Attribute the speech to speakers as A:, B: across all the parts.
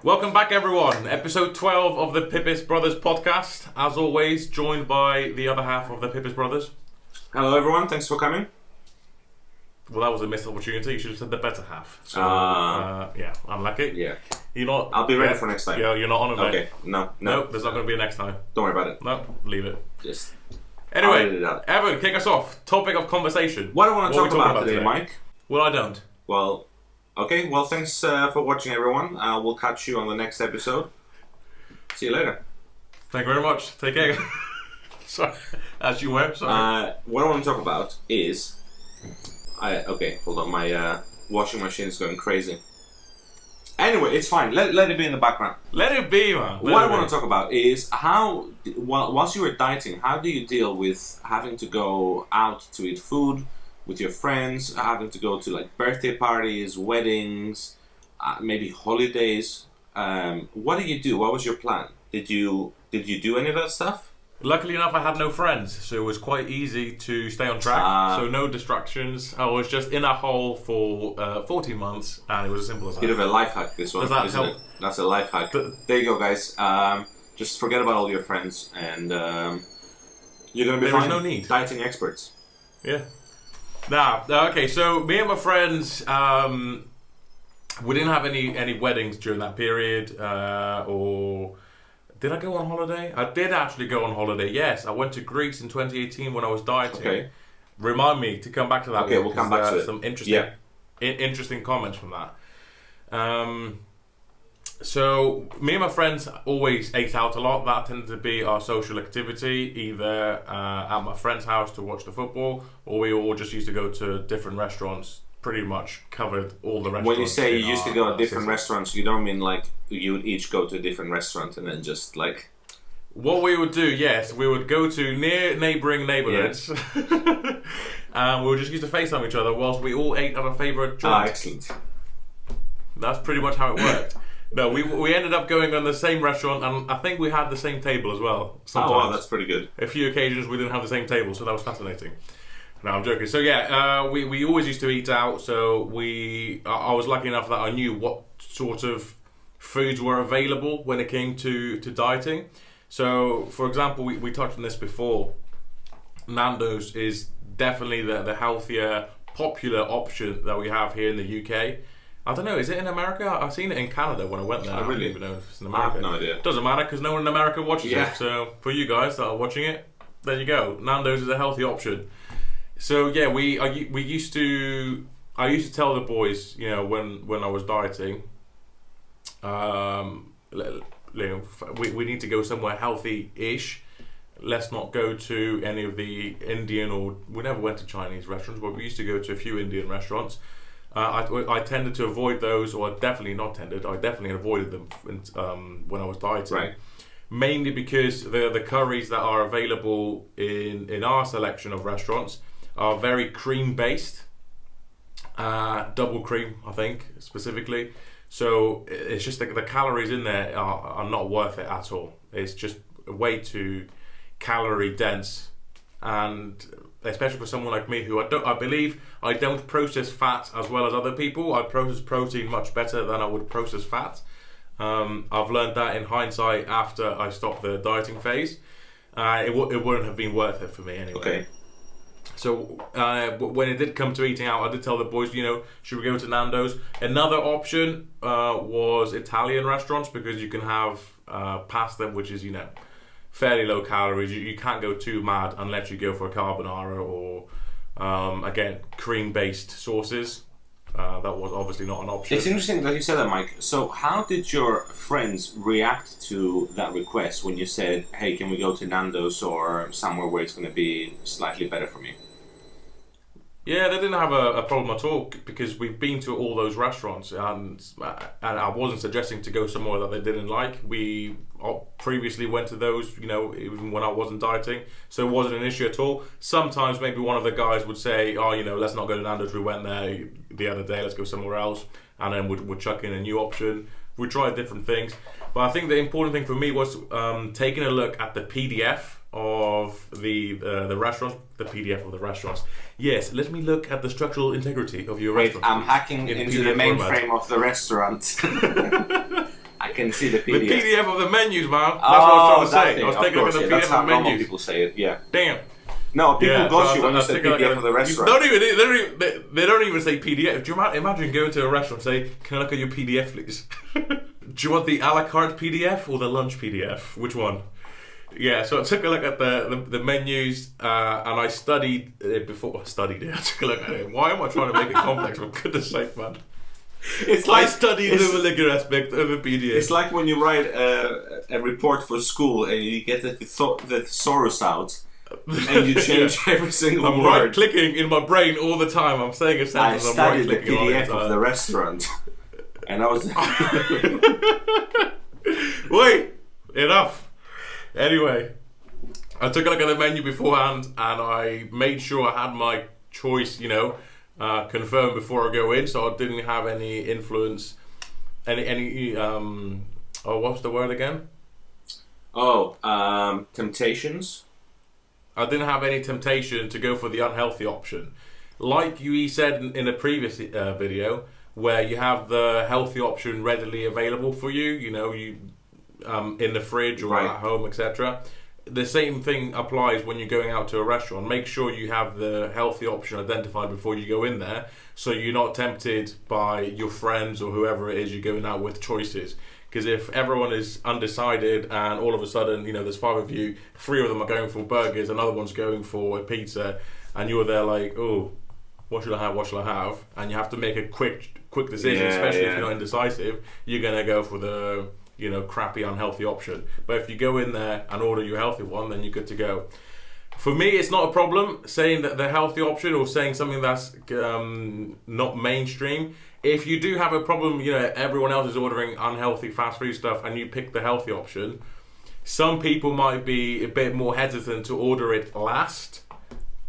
A: Welcome back, everyone. Episode 12 of the Pipis Brothers podcast. As always, joined by the other half of the Pipis Brothers.
B: Hello, everyone. Thanks for coming.
A: Well, that was a missed opportunity. You should have said the better half. So, yeah, unlucky.
B: Yeah.
A: You're not.
B: I'll be ready for next time.
A: Yeah, you're not on it, mate.
B: Okay. No.
A: Nope, there's not going to be a next time.
B: Don't worry about it.
A: No, leave it.
B: Just.
A: Anyway, Evan, kick us off. Topic of conversation.
B: What do I want to talk about today, Mike?
A: Well, I don't.
B: Well, okay. Well, thanks for watching, everyone. We'll catch you on the next episode. See you later.
A: Thank you very much. Take care. Sorry. As you were. Sorry.
B: What I want to talk about is... okay, hold on. My washing machine is going crazy. Anyway, it's fine. Let it be in the background.
A: Let it be, man.
B: What I want to talk about is how, whilst you were dieting, how do you deal with having to go out to eat food with your friends, having to go to like birthday parties, weddings, maybe holidays? What did you do? What was your plan? Did you do any of that stuff?
A: Luckily enough, I had no friends, so it was quite easy to stay on track. So no distractions. I was just in a hole for 14 months, and it was as simple as that.
B: Bit of a life hack, this one.
A: Does that help?
B: That's a life hack. There you go, guys. Just forget about all your friends, and you're going to be fine.
A: There is no need.
B: Dieting experts.
A: Yeah. Okay, so me and my friends, we didn't have any weddings during that period, or... Did I go on holiday? I did actually go on holiday, yes. I went to Greece in 2018 when I was dieting. Okay. Remind me to come back to that.
B: Okay, we'll come back to it.
A: Some interesting comments from that. So, me and my friends always ate out a lot. That tended to be our social activity, either at my friend's house to watch the football, or we all just used to go to different restaurants. Pretty much covered all the restaurants.
B: When you say you used to go to different restaurants, you don't mean like you would each go to a different restaurant and then just like...
A: What we would do, yes, we would go to near neighbouring neighbourhoods, and we would just use to FaceTime each other whilst we all ate at our favourite joint.
B: Excellent.
A: That's pretty much how it worked. No, we ended up going on the same restaurant, and I think we had the same table as well. Sometimes.
B: Oh wow, that's pretty good.
A: A few occasions we didn't have the same table, so that was fascinating. No, I'm joking. So yeah, we always used to eat out. So I was lucky enough that I knew what sort of foods were available when it came to dieting. So, for example, we touched on this before. Nando's is definitely the healthier, popular option that we have here in the UK. I don't know, is it in America? I've seen it in Canada when I went there.
B: I really
A: don't even know if it's in America.
B: I have no idea.
A: Doesn't matter because no one in America watches it. So for you guys that are watching it, there you go. Nando's is a healthy option. So yeah, I used to tell the boys, you know, when I was dieting, we need to go somewhere healthy-ish. Let's not go to any of the Indian, or we never went to Chinese restaurants, but we used to go to a few Indian restaurants. I tended to avoid those, or I definitely avoided them when I was dieting. Right. Mainly because the curries that are available in our selection of restaurants are very cream based, double cream I think specifically, so it's just the calories in there are not worth it at all. It's just way too calorie dense, and especially for someone like me who I believe I don't process fat as well as other people. I process protein much better than I would process fat. I've learned that in hindsight after I stopped the dieting phase. It wouldn't have been worth it for me anyway. Okay. So when it did come to eating out, I did tell the boys, you know, should we go to Nando's? Another option was Italian restaurants, because you can have pasta, which is, you know, fairly low calories. You can't go too mad unless you go for a carbonara or, again, cream-based sauces. That was obviously not an option.
B: It's interesting that you said that, Mike. So how did your friends react to that request when you said, hey, can we go to Nando's or somewhere where it's going to be slightly better for me?
A: Yeah, they didn't have a problem at all, because we've been to all those restaurants, and I wasn't suggesting to go somewhere that they didn't like. We previously went to those, you know, even when I wasn't dieting, so it wasn't an issue at all. Sometimes maybe one of the guys would say, oh, you know, let's not go to Nando's, we went there the other day, let's go somewhere else, and then we'd chuck in a new option. We tried different things, but I think the important thing for me was taking a look at the PDF of the restaurants, the PDF of the restaurants. Yes, let me look at the structural integrity of your restaurant.
B: I'm hacking into the mainframe of the restaurant. I can see the
A: The
B: PDF.
A: PDF of the menus, man. That's what I was trying to say. I was
B: Of
A: taking a look
B: course,
A: at
B: yeah,
A: the
B: that's
A: PDF
B: how
A: of the
B: normal
A: menus.
B: people say it. Yeah.
A: Damn.
B: No, people
A: Yeah,
B: got
A: so
B: you when
A: I
B: you
A: was
B: said
A: thinking
B: PDF of the restaurant.
A: They don't even say PDF. Do you imagine going to a restaurant and say, "Can I look at your PDF, please?" Do you want the a la carte PDF or the lunch PDF? Which one? Yeah, so I took a look at the menus and I studied it before. I studied it. I took a look at it. Why am I trying to make it complex? For goodness sake, man.
B: It's
A: I studied the molecular aspect of a PDF.
B: It's like when you write a report for school and you get the thesaurus out and you change every single
A: I'm
B: word.
A: right clicking in my brain all the time. I'm saying a
B: I
A: sentence. I'm
B: studied
A: right
B: the
A: clicking on
B: PDF
A: it.
B: of the restaurant, and I was.
A: Wait, enough. Anyway, I took a look at the menu beforehand and I made sure I had my choice, confirmed before I go in, so I didn't have any influence, what's the word again?
B: Temptations.
A: I didn't have any temptation to go for the unhealthy option. Like you said in a previous video, where you have the healthy option readily available for you, in the fridge or
B: Right.
A: at home, etc. The same thing applies when you're going out to a restaurant. Make sure you have the healthy option identified before you go in there, so you're not tempted by your friends or whoever it is you're going out with choices. Because if everyone is undecided and all of a sudden, there's 5 of you, 3 of them are going for burgers, another one's going for a pizza, and you're there like, oh, what should I have? What should I have? And you have to make a quick decision, especially if you're not indecisive. You're gonna go for the crappy, unhealthy option. But if you go in there and order your healthy one, then you're good to go. For me, it's not a problem saying that the healthy option or saying something that's not mainstream. If you do have a problem, everyone else is ordering unhealthy fast food stuff and you pick the healthy option, some people might be a bit more hesitant to order it last.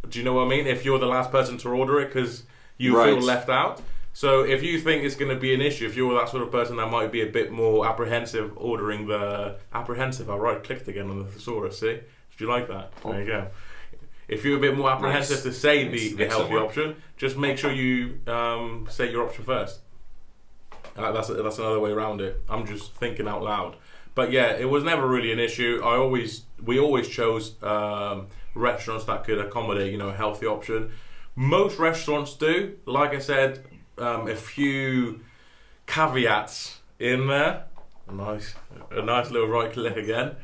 A: Do you know what I mean? If you're the last person to order it because you feel left out. So if you think it's going to be an issue, if you're that sort of person that might be a bit more apprehensive ordering the... Apprehensive, I right-clicked again on the thesaurus, see? Did you like that? There you go. If you're a bit more apprehensive to say the healthy option, just make sure you say your option first. That's another way around it. I'm just thinking out loud. But yeah, it was never really an issue. We always chose restaurants that could accommodate, a healthy option. Most restaurants do. Like I said, a few caveats in there. A nice little right click again.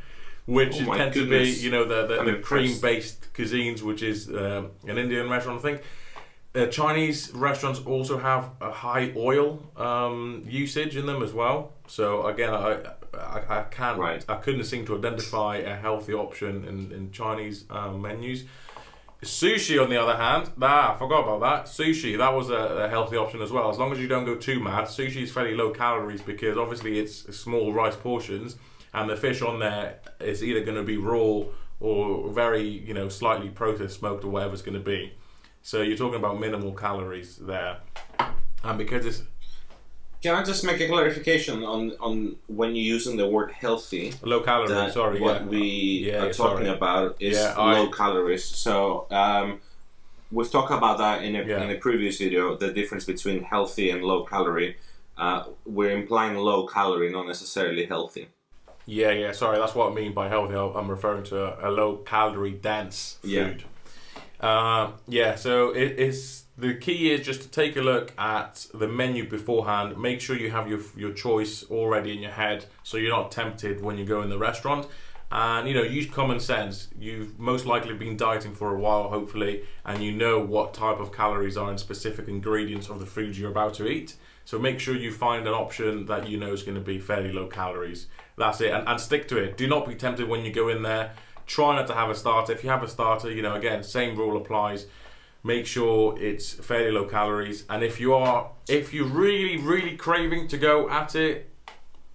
A: Which tend to be, the cream-based cuisines, which is an Indian restaurant, I think. Chinese restaurants also have a high oil usage in them as well. So again, I couldn't seem to identify a healthy option in Chinese menus. Sushi, on the other hand, I forgot about that. Sushi, that was a healthy option as well. As long as you don't go too mad. Sushi is fairly low calories because obviously it's small rice portions. And the fish on there is either going to be raw or very, slightly processed, smoked, or whatever it's going to be. So you're talking about minimal calories there. And because it's...
B: Can I just make a clarification on when you're using the word healthy?
A: Low calorie, sorry.
B: What we are talking about is low calories. So we've talked about that in a previous video, the difference between healthy and low calorie. We're implying low calorie, not necessarily healthy.
A: Yeah, sorry, that's what I mean by healthy. I'm referring to a low calorie dense food. So it's the key is just to take a look at the menu beforehand. Make sure you have your choice already in your head, so you're not tempted when you go in the restaurant. And use common sense. You've most likely been dieting for a while, hopefully, and you know what type of calories are in specific ingredients of the food you're about to eat. So make sure you find an option that you know is going to be fairly low calories. That's it, and stick to it. Do not be tempted when you go in there. Try not to have a starter. If you have a starter, again, same rule applies. Make sure it's fairly low calories. And if you're really, really craving to go at it,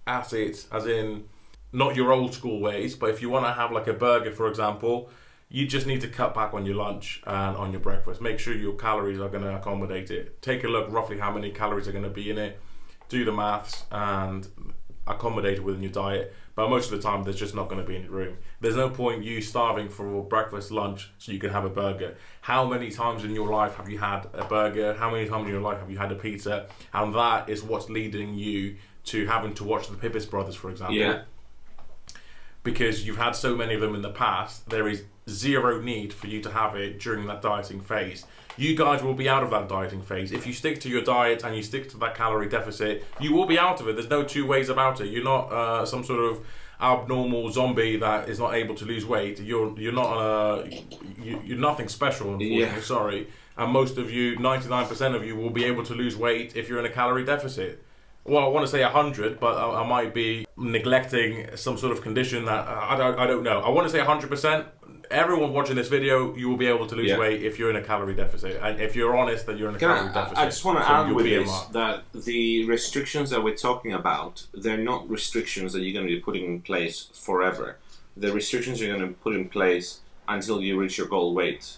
A: as in not your old school ways, but if you want to have like a burger, for example, you just need to cut back on your lunch and on your breakfast. Make sure your calories are going to accommodate it. Take a look roughly how many calories are going to be in it. Do the maths and accommodate it within your diet. But most of the time, there's just not going to be any room. There's no point you starving for breakfast, lunch, so you can have a burger. How many times in your life have you had a burger? How many times in your life have you had a pizza? And that is what's leading you to having to watch the Pipis Brothers, for example.
B: Yeah.
A: Because you've had so many of them in the past, there is zero need for you to have it during that dieting phase. You guys will be out of that dieting phase. If you stick to your diet and you stick to that calorie deficit, you will be out of it. There's no two ways about it. You're not some sort of abnormal zombie that is not able to lose weight. You're nothing special, unfortunately.
B: Yeah.
A: Sorry. And most of you, 99% of you, will be able to lose weight if you're in a calorie deficit. Well, I want to say 100, but I might be neglecting some sort of condition that I don't know. I want to say 100%. Everyone watching this video, you will be able to lose weight if you're in a calorie deficit, and if you're honest that you're in a calorie deficit.
B: I just want to add with
A: BMR.
B: this that the restrictions that we're talking about, they're not restrictions that you're going to be putting in place forever. The restrictions you're going to put in place until you reach your goal weight,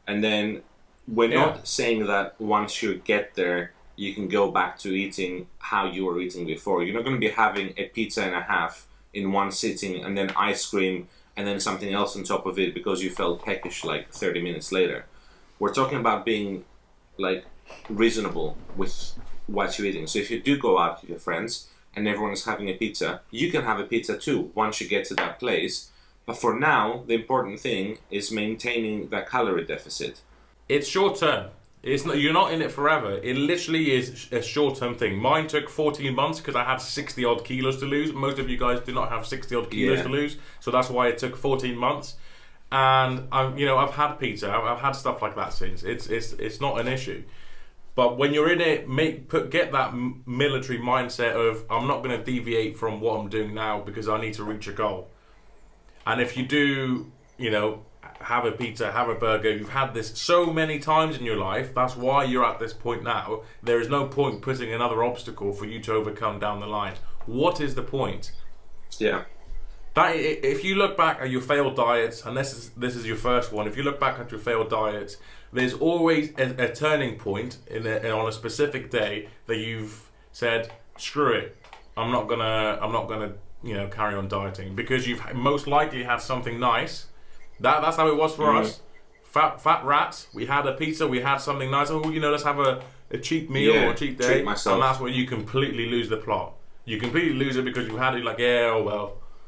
B: and then we're not saying that once you get there, you can go back to eating how you were eating before. You're not going to be having a pizza and a half in one sitting and then ice cream and then something else on top of it because you felt peckish like 30 minutes later. We're talking about being like reasonable with what you're eating. So if you do go out with your friends and everyone is having a pizza, you can have a pizza too once you get to that place. But for now, the important thing is maintaining that calorie deficit.
A: It's short term. It's not, you're not in it forever. It literally is a short-term thing. Mine took 14 months because I had 60-odd kilos to lose. Most of you guys do not have 60-odd kilos to lose, so that's why it took 14 months. And I've had pizza. I've had stuff like that since. It's not an issue. But when you're in it, get that military mindset of I'm not going to deviate from what I'm doing now because I need to reach a goal. And if you do, have a pizza, have a burger, you've had this so many times in your life, that's why you're at this point now. There is no point putting another obstacle for you to overcome down the line. What is the point?
B: Yeah.
A: That if you look back at your failed diets, and this is your first one, if you look back at your failed diets, there's always a turning point on a specific day that you've said, screw it, I'm not gonna carry on dieting, because you've most likely had something nice. That's how it was for us. Fat rats. We had a pizza. We had something nice. Oh, let's have a cheap meal or a cheat day.
B: Treat myself.
A: And that's where you completely lose the plot. You completely lose it because you had it like,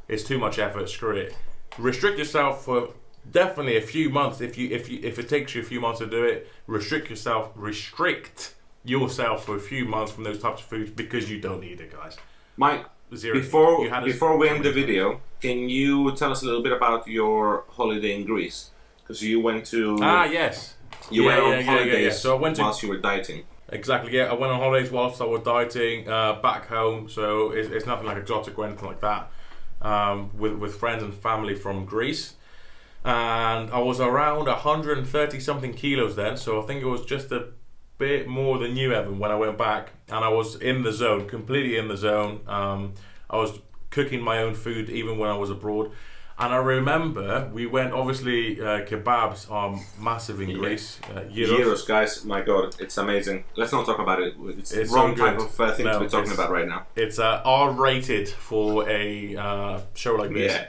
A: it's too much effort. Screw it. Restrict yourself for definitely a few months. If it takes you a few months to do it, restrict yourself for a few months from those types of foods because you don't need it, guys.
B: Mike, before we end the video, can you tell us a little bit about your holiday in Greece? Because you went to...
A: yes.
B: You went on holidays
A: So I went
B: whilst you were dieting.
A: Exactly, yeah. I went on holidays whilst I was dieting back home, so it's nothing like exotic or anything like that. With friends and family from Greece. And I was around 130 something kilos then, so I think it was just a bit more than you, Evan, when I went back, and I was in the zone, completely in the zone. I was cooking my own food even when I was abroad, and I remember we went, obviously kebabs are massive in Greece.
B: Gyros, guys, my god, it's amazing. Let's not talk about it. It's the wrong type of thing to be talking about right now.
A: It's R-rated for a show like this.
B: Yeah.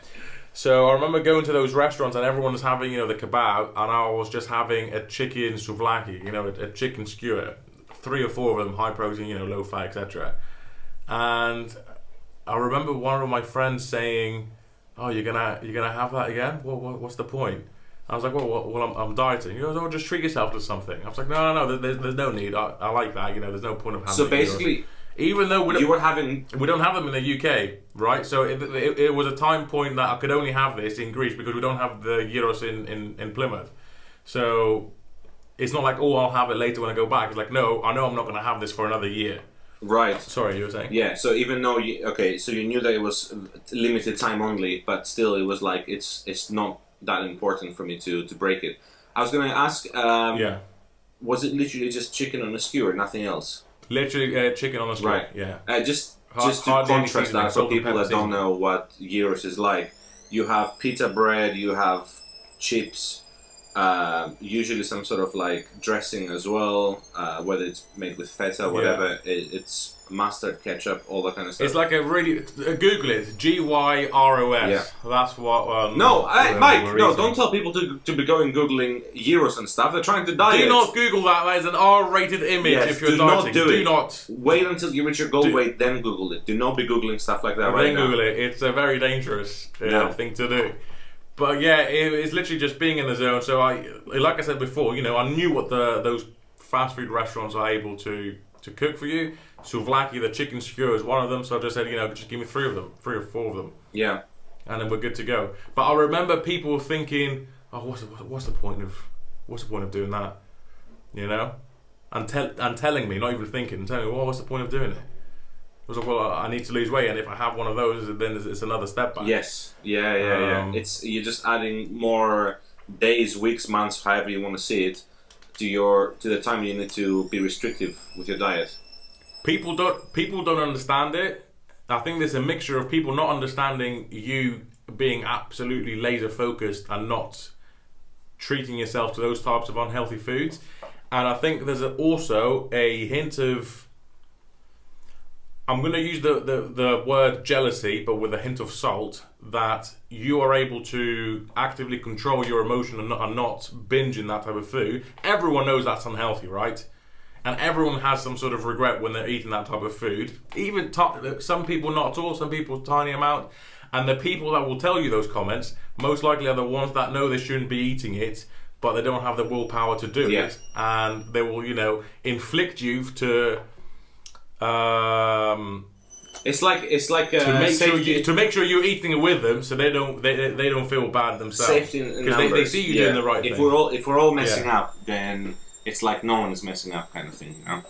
A: So I remember going to those restaurants and everyone was having, the kebab, and I was just having a chicken souvlaki, a chicken skewer, 3 or 4 of them, high protein, low fat, etc. And I remember one of my friends saying, "Oh, you're gonna have that again? What's the point?" I was like, "Well, I'm dieting." He goes, "Oh, just treat yourself to something." I was like, "No, there's no need. I like that. There's no point of having."
B: So basically,
A: even though we don't have them in the UK, right? So it was a time point that I could only have this in Greece because we don't have the gyros in Plymouth. So it's not like, I'll have it later when I go back. It's like, no, I know I'm not going to have this for another year.
B: Right.
A: Sorry, you were saying?
B: Yeah, so even though so you knew that it was limited time only, but still it was like it's not that important for me to break it. I was going to ask, was it literally just chicken on a skewer, nothing else?
A: Literally chicken on a skewer,
B: right.
A: Yeah.
B: Just to contrast that for people that don't know what gyros is like, you have pita bread, you have chips, Usually some sort of like dressing as well, whether it's made with feta or whatever. It's mustard, ketchup, all that kind of stuff.
A: It's like a really Google it. Gyros.
B: Yeah.
A: That's what.
B: Mike,
A: we're
B: no,
A: eating.
B: don't tell people to be going googling gyros and stuff. They're trying to diet.
A: Do not Google that. That is an R-rated image.
B: Yes,
A: if you're
B: do not
A: dieting,
B: do it.
A: not.
B: Wait until you reach your goal weight, then Google it. Do not be googling stuff like that right
A: Then
B: now.
A: Google it. It's a very dangerous
B: No.
A: thing to do. But yeah, it's literally just being in the zone. So like I said before, I knew what those fast food restaurants are able to cook for you. Souvlaki, the chicken skewer is one of them. So I just said, just give me 3 or 4 of them.
B: Yeah.
A: And then we're good to go. But I remember people thinking, "Oh, what's the point of doing that?" And telling me, not even thinking, and telling me, "Well, what's the point of doing it?" I was like, "Well, I need to lose weight, and if I have one of those, then it's another step back."
B: Yes. Yeah. You're just adding more days, weeks, months, however you want to see it, to the time you need to be restrictive with your diet.
A: People don't understand it. I think there's a mixture of people not understanding you being absolutely laser focused and not treating yourself to those types of unhealthy foods. And I think there's also a hint of, I'm going to use the word jealousy, but with a hint of salt, that you are able to actively control your emotion and not binge in that type of food. Everyone knows that's unhealthy, right? And everyone has some sort of regret when they're eating that type of food. Even some people not at all, some people a tiny amount. And the people that will tell you those comments, most likely are the ones that know they shouldn't be eating it, but they don't have the willpower to do it. And they will, inflict you to...
B: It's like
A: to make sure you're eating it with them, so they don't feel bad themselves.
B: Safety in
A: because they see you doing the right thing.
B: If we're all messing up, then it's like no one is messing up, kind of thing,
A: And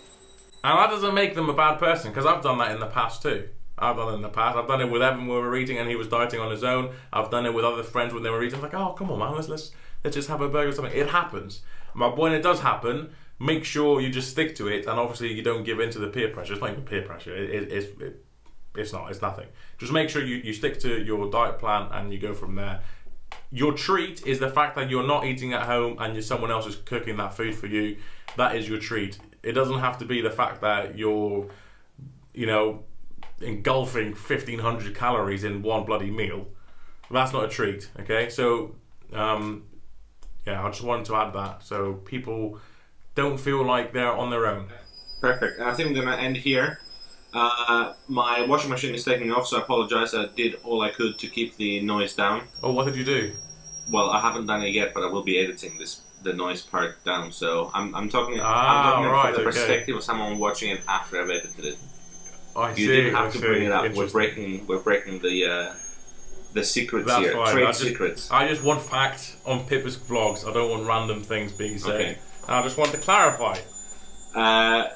A: that doesn't make them a bad person, because I've done that in the past too. I've done it with Evan when we were eating and he was dieting on his own. I've done it with other friends when they were eating. I'm like, oh, come on, man, let's just have a burger or something. It happens. But when it does happen, make sure you just stick to it, and obviously you don't give in to the peer pressure. It's not even peer pressure. It's not. It's nothing. Just make sure you stick to your diet plan and you go from there. Your treat is the fact that you're not eating at home and someone else is cooking that food for you. That is your treat. It doesn't have to be the fact that you're, engulfing 1,500 calories in one bloody meal. That's not a treat, okay? So, I just wanted to add that so people don't feel like they're on their own.
B: Perfect. And I think I'm going to end here. My washing machine is taking off, so I apologize. I did all I could to keep the noise down.
A: Oh, what did you do?
B: Well, I haven't done it yet, but I will be editing the noise part down. So I'm talking
A: right,
B: from the perspective of someone watching it after I've edited it. You didn't have to bring it up. We're breaking the secrets
A: That's
B: here.
A: fine.
B: Trade secrets.
A: I just want facts on Pipis vlogs. I don't want random things being said.
B: Okay.
A: I just want to clarify.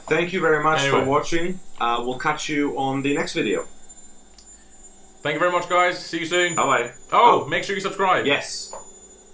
B: Thank you very much for watching. We'll catch you on the next video.
A: Thank you very much, guys. See you soon.
B: Bye bye.
A: Make sure you subscribe.
B: Yes.